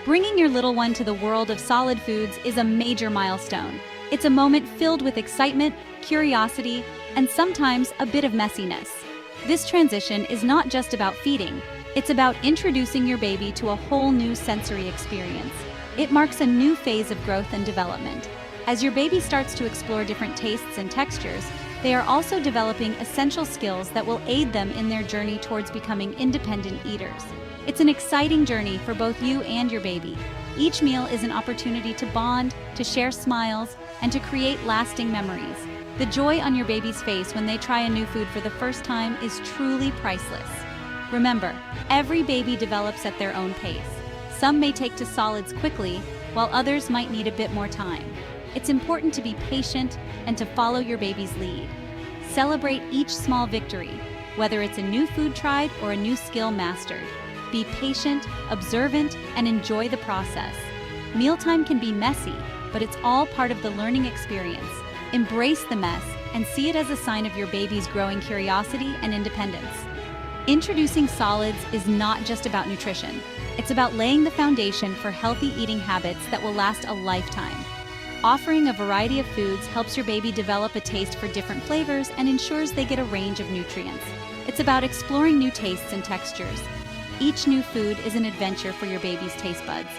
Bringing your little one to the world of solid foods is a major milestone. It's a moment filled with excitement, curiosity, and sometimes a bit of messiness. This transition is not just about feeding, it's about introducing your baby to a whole new sensory experience. It marks a new phase of growth and development. As your baby starts to explore different tastes and textures, they are also developing essential skills that will aid them in their journey towards becoming independent eaters. It's an exciting journey for both you and your baby. Each meal is an opportunity to bond, to share smiles, and to create lasting memories. The joy on your baby's face when they try a new food for the first time is truly priceless. Remember, every baby develops at their own pace. Some may take to solids quickly, while others might need a bit more time. It's important to be patient and to follow your baby's lead. Celebrate each small victory, whether it's a new food tried or a new skill mastered. Be patient, observant, and enjoy the process. Mealtime can be messy, but it's all part of the learning experience. Embrace the mess and see it as a sign of your baby's growing curiosity and independence. Introducing solids is not just about nutrition. It's about laying the foundation for healthy eating habits that will last a lifetime. Offering a variety of foods helps your baby develop a taste for different flavors and ensures they get a range of nutrients. It's about exploring new tastes and textures. Each new food is an adventure for your baby's taste buds.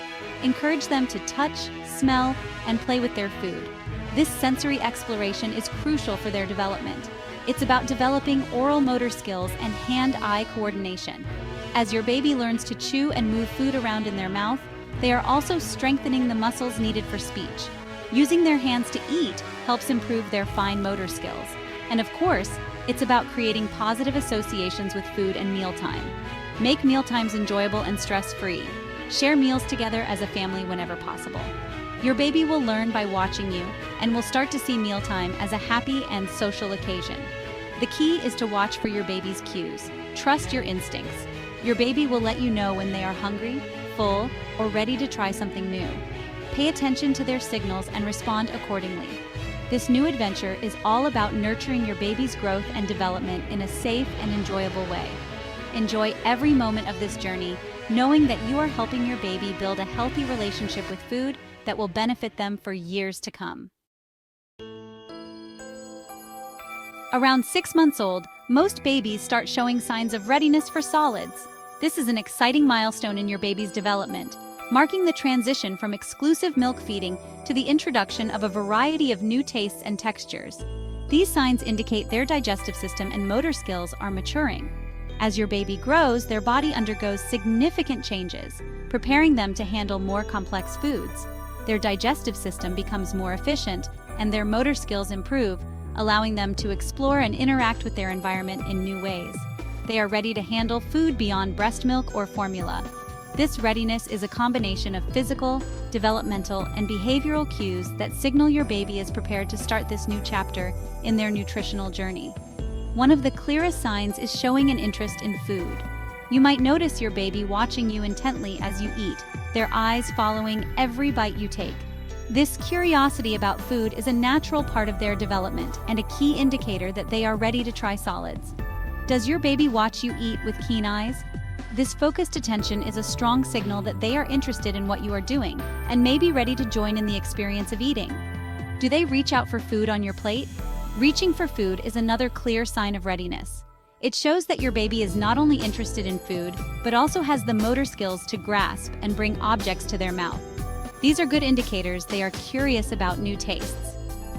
Encourage them to touch, smell, and play with their food. This sensory exploration is crucial for their development. It's about developing oral motor skills and hand-eye coordination. As your baby learns to chew and move food around in their mouth, they are also strengthening the muscles needed for speech. Using their hands to eat helps improve their fine motor skills. And of course, it's about creating positive associations with food and mealtime. Make mealtimes enjoyable and stress-free. Share meals together as a family whenever possible. Your baby will learn by watching you and will start to see mealtime as a happy and social occasion. The key is to watch for your baby's cues. Trust your instincts. Your baby will let you know when they are hungry, full, or ready to try something new. Pay attention to their signals and respond accordingly. This new adventure is all about nurturing your baby's growth and development in a safe and enjoyable way. Enjoy every moment of this journey, knowing that you are helping your baby build a healthy relationship with food that will benefit them for years to come. Around 6 months old, most babies start showing signs of readiness for solids. This is an exciting milestone in your baby's development, marking the transition from exclusive milk feeding to the introduction of a variety of new tastes and textures. These signs indicate their digestive system and motor skills are maturing. As your baby grows, their body undergoes significant changes, preparing them to handle more complex foods. Their digestive system becomes more efficient, and their motor skills improve, allowing them to explore and interact with their environment in new ways. They are ready to handle food beyond breast milk or formula. This readiness is a combination of physical, developmental, and behavioral cues that signal your baby is prepared to start this new chapter in their nutritional journey. One of the clearest signs is showing an interest in food. You might notice your baby watching you intently as you eat, their eyes following every bite you take. This curiosity about food is a natural part of their development and a key indicator that they are ready to try solids. Does your baby watch you eat with keen eyes? This focused attention is a strong signal that they are interested in what you are doing and may be ready to join in the experience of eating. Do they reach out for food on your plate? Reaching for food is another clear sign of readiness. It shows that your baby is not only interested in food, but also has the motor skills to grasp and bring objects to their mouth. These are good indicators they are curious about new tastes.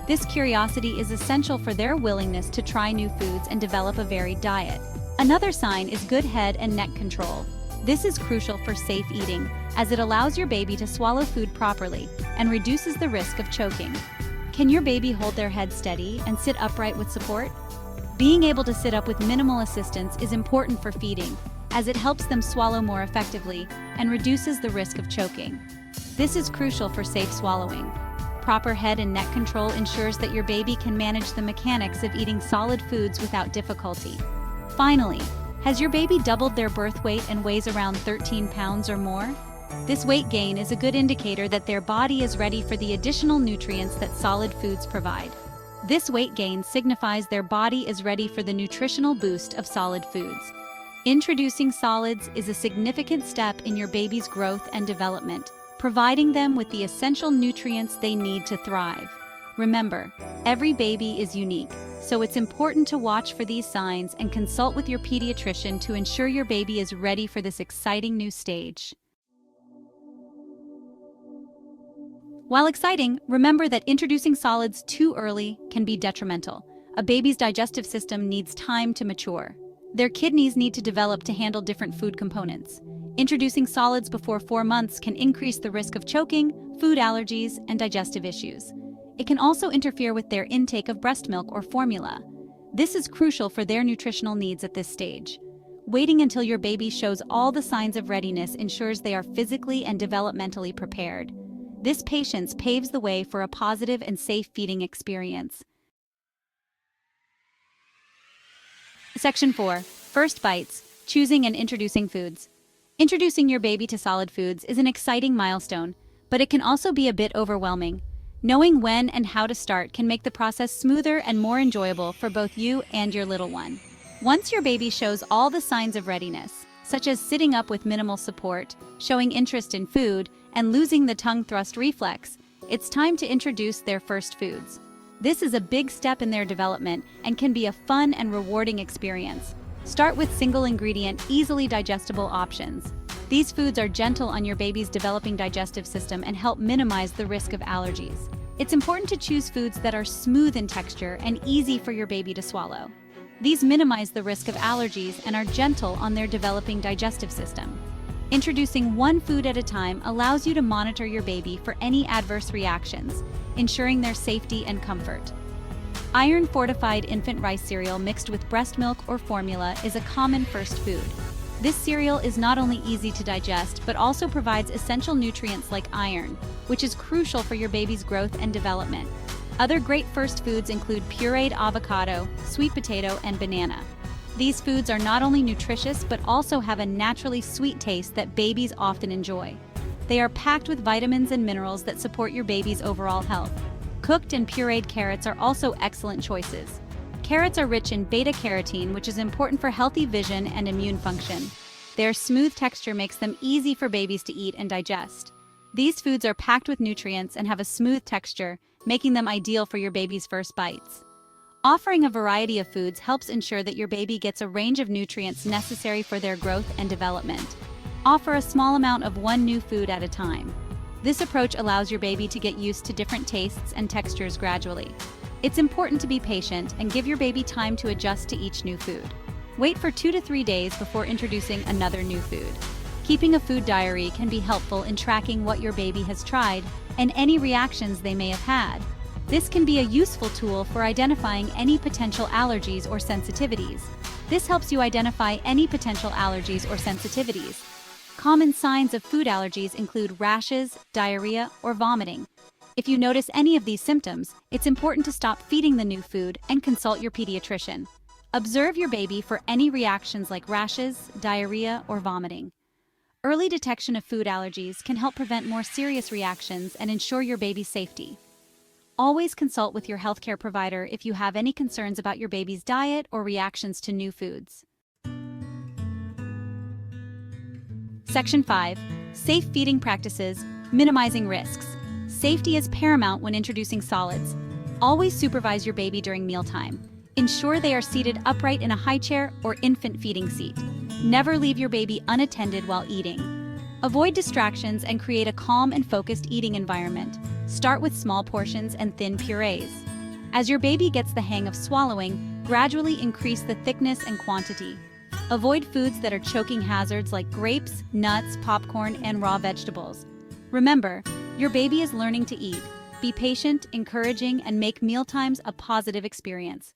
This curiosity is essential for their willingness to try new foods and develop a varied diet. Another sign is good head and neck control. This is crucial for safe eating, as it allows your baby to swallow food properly and reduces the risk of choking. Can your baby hold their head steady and sit upright with support? Being able to sit up with minimal assistance is important for feeding, as it helps them swallow more effectively and reduces the risk of choking. This is crucial for safe swallowing. Proper head and neck control ensures that your baby can manage the mechanics of eating solid foods without difficulty. Finally, has your baby doubled their birth weight and weighs around 13 pounds or more? This weight gain is a good indicator that their body is ready for the additional nutrients that solid foods provide. This weight gain signifies their body is ready for the nutritional boost of solid foods. Introducing solids is a significant step in your baby's growth and development. providing them with the essential nutrients they need to thrive. Remember, every baby is unique, so it's important to watch for these signs and consult with your pediatrician to ensure your baby is ready for this exciting new stage. While exciting, remember that introducing solids too early can be detrimental. A baby's digestive system needs time to mature. Their kidneys need to develop to handle different food components. Introducing solids before 4 months can increase the risk of choking, food allergies, and digestive issues. It can also interfere with their intake of breast milk or formula. This is crucial for their nutritional needs at this stage. Waiting until your baby shows all the signs of readiness ensures they are physically and developmentally prepared. This patience paves the way for a positive and safe feeding experience. Section 4. First bites, choosing and introducing foods. Introducing your baby to solid foods is an exciting milestone, but it can also be a bit overwhelming. Knowing when and how to start can make the process smoother and more enjoyable for both you and your little one. Once your baby shows all the signs of readiness, such as sitting up with minimal support, showing interest in food, and losing the tongue thrust reflex, it's time to introduce their first foods. This is a big step in their development and can be a fun and rewarding experience. Start with single-ingredient, easily digestible options. These foods are gentle on your baby's developing digestive system and help minimize the risk of allergies. It's important to choose foods that are smooth in texture and easy for your baby to swallow. These minimize the risk of allergies and are gentle on their developing digestive system. Introducing one food at a time allows you to monitor your baby for any adverse reactions, ensuring their safety and comfort. Iron-fortified infant rice cereal mixed with breast milk or formula is a common first food. This cereal is not only easy to digest, but also provides essential nutrients like iron, which is crucial for your baby's growth and development. Other great first foods include pureed avocado, sweet potato, and banana. These foods are not only nutritious, but also have a naturally sweet taste that babies often enjoy. They are packed with vitamins and minerals that support your baby's overall health. Cooked and pureed carrots are also excellent choices. Carrots are rich in beta-carotene, which is important for healthy vision and immune function. Their smooth texture makes them easy for babies to eat and digest. These foods are packed with nutrients and have a smooth texture, making them ideal for your baby's first bites. Offering a variety of foods helps ensure that your baby gets a range of nutrients necessary for their growth and development. Offer a small amount of one new food at a time. This approach allows your baby to get used to different tastes and textures gradually. It's important to be patient and give your baby time to adjust to each new food. Wait for 2 to 3 days before introducing another new food. Keeping a food diary can be helpful in tracking what your baby has tried and any reactions they may have had. This can be a useful tool for identifying any potential allergies or sensitivities. This helps you identify any potential allergies or sensitivities. Common signs of food allergies include rashes, diarrhea, or vomiting. If you notice any of these symptoms, it's important to stop feeding the new food and consult your pediatrician. Observe your baby for any reactions like rashes, diarrhea, or vomiting. Early detection of food allergies can help prevent more serious reactions and ensure your baby's safety. Always consult with your healthcare provider if you have any concerns about your baby's diet or reactions to new foods. Section 5. Safe feeding practices, minimizing risks. Safety is paramount when introducing solids. Always supervise your baby during mealtime. Ensure they are seated upright in a high chair or infant feeding seat. Never leave your baby unattended while eating. Avoid distractions and create a calm and focused eating environment. Start with small portions and thin purees. As your baby gets the hang of swallowing, gradually increase the thickness and quantity. Avoid foods that are choking hazards like grapes, nuts, popcorn, and raw vegetables. Remember, your baby is learning to eat. Be patient, encouraging, and make mealtimes a positive experience.